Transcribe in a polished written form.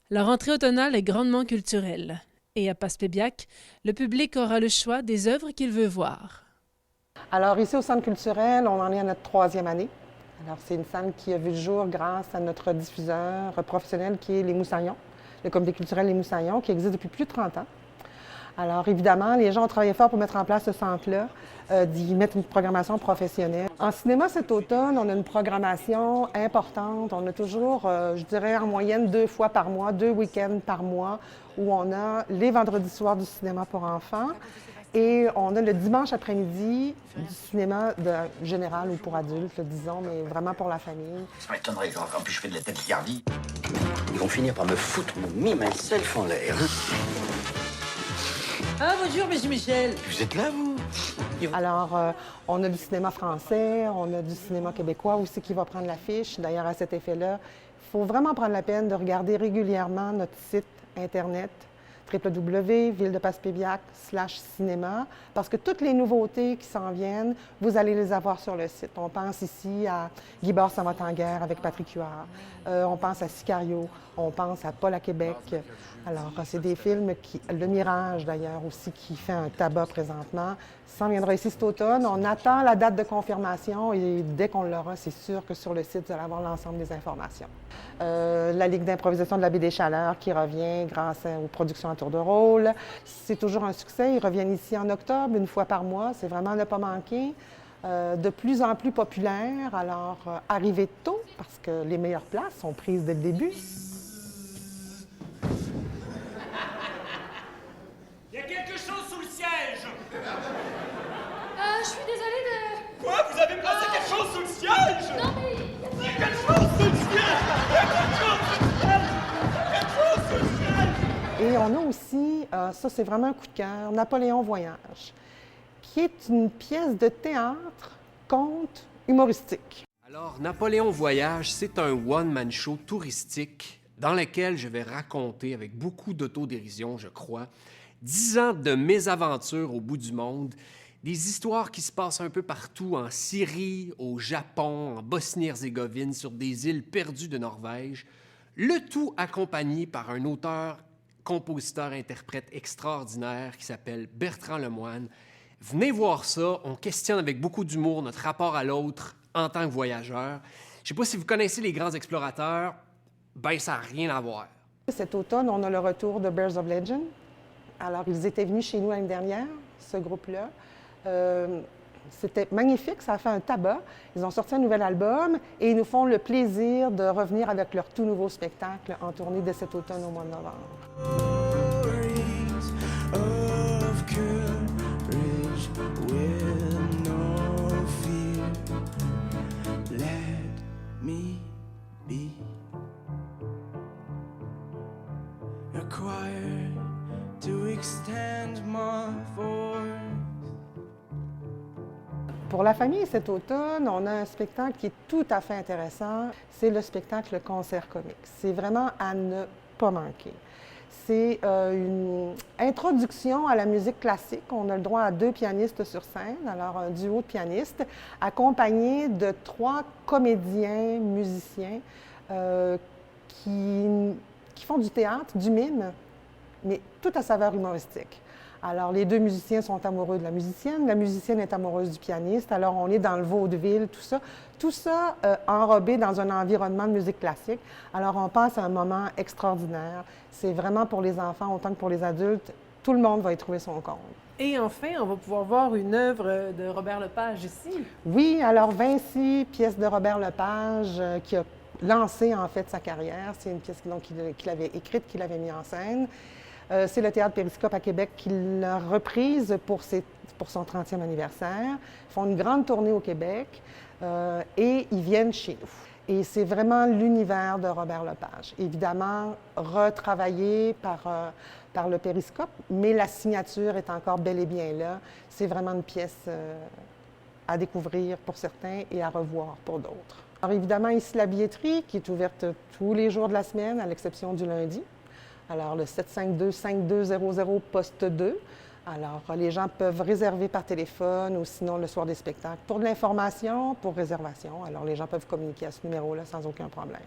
La rentrée automnale est grandement culturelle. Et à Passepébiac, le public aura le choix des œuvres qu'il veut voir. Alors ici au Centre culturel, on en est à notre troisième année. Alors c'est une salle qui a vu le jour grâce à notre diffuseur professionnel qui est Les Moussaillons, le comité culturel Les Moussaillons, qui existe depuis plus de 30 ans. Alors évidemment, les gens ont travaillé fort pour mettre en place ce centre-là, d'y mettre une programmation professionnelle. En cinéma cet automne, on a une programmation importante. On a toujours, je dirais en moyenne 2 fois par mois, 2 week-ends par mois, où on a les vendredis soirs du cinéma pour enfants. Et on a le dimanche après-midi du cinéma général ou pour adultes, disons, mais vraiment pour la famille. Ça m'étonnerait qu'en plus je fais de la tachycardie. Ils vont finir par me foutre mon myself en l'air. Ah, bonjour, monsieur Michel. Vous êtes là, vous? Alors, on a du cinéma français, on a du cinéma québécois aussi qui va prendre l'affiche. D'ailleurs, à cet effet-là, il faut vraiment prendre la peine de regarder régulièrement notre site Internet www.villedepasspébiac/cinéma, parce que toutes les nouveautés qui s'en viennent, vous allez les avoir sur le site. On pense ici à Guibord s'en va en guerre avec Patrick Huard, on pense à Sicario, on pense à Paul à Québec. Alors, c'est des films qui... Le Mirage, d'ailleurs, aussi, qui fait un tabac présentement, s'en viendra ici cet automne. On attend la date de confirmation et dès qu'on l'aura, c'est sûr que sur le site, vous allez avoir l'ensemble des informations. La Ligue d'improvisation de la Baie des Chaleurs qui revient grâce aux productions à tour de rôle. C'est toujours un succès. Ils reviennent ici en octobre, 1 fois par mois. C'est vraiment ne pas manquer. De plus en plus populaire. Alors, arrivez tôt parce que les meilleures places sont prises dès le début. Il y a quelque chose sous le siège! Je suis désolée de... Quoi? Vous avez placé quelque chose sous le siège? Non, mais... Il y a quelque chose sous le siège! Il y a quelque chose sous le siège! Il y a quelque chose sous le siège! Et on a aussi, ça c'est vraiment un coup de cœur, Napoléon Voyage, qui est une pièce de théâtre, conte humoristique. Alors, Napoléon Voyage, c'est un one-man show touristique dans lequel je vais raconter, avec beaucoup d'autodérision, je crois, 10 ans de mésaventures au bout du monde, des histoires qui se passent un peu partout, en Syrie, au Japon, en Bosnie-Herzégovine, sur des îles perdues de Norvège, le tout accompagné par un auteur, compositeur, interprète extraordinaire qui s'appelle Bertrand Lemoine. Venez voir ça, on questionne avec beaucoup d'humour notre rapport à l'autre en tant que voyageur. Je ne sais pas si vous connaissez les grands explorateurs, ben ça n'a rien à voir. Cet automne, on a le retour de Bears of Legend. Alors, ils étaient venus chez nous l'année dernière, ce groupe-là. C'était magnifique, ça a fait un tabac. Ils ont sorti un nouvel album et ils nous font le plaisir de revenir avec leur tout nouveau spectacle en tournée dès cet automne au mois de novembre. Pour la famille, cet automne, on a un spectacle qui est tout à fait intéressant. C'est le spectacle Concert comique. C'est vraiment à ne pas manquer. C'est une introduction à la musique classique. On a le droit à 2 pianistes sur scène, alors un duo de pianistes, accompagné de 3 comédiens, musiciens qui font du théâtre, du mime, mais tout à saveur humoristique. Alors, les 2 musiciens sont amoureux de la musicienne est amoureuse du pianiste, alors on est dans le vaudeville, tout ça enrobé dans un environnement de musique classique. Alors, on passe à un moment extraordinaire. C'est vraiment pour les enfants autant que pour les adultes. Tout le monde va y trouver son compte. Et enfin, on va pouvoir voir une œuvre de Robert Lepage ici. Oui, alors Vinci, pièce de Robert Lepage, qui a lancé en fait sa carrière. C'est une pièce qu'il avait écrite, qu'il avait mise en scène. C'est le Théâtre Périscope à Québec qui l'a reprise pour son 30e anniversaire. Ils font une grande tournée au Québec et ils viennent chez nous. Et c'est vraiment l'univers de Robert Lepage. Évidemment, retravaillé par le Périscope, mais la signature est encore bel et bien là. C'est vraiment une pièce à découvrir pour certains et à revoir pour d'autres. Alors évidemment, ici, la billetterie qui est ouverte tous les jours de la semaine, à l'exception du lundi. Alors, le 752-5200, poste 2. Alors, les gens peuvent réserver par téléphone ou sinon le soir des spectacles. Pour de l'information, pour réservation, alors les gens peuvent communiquer à ce numéro-là sans aucun problème.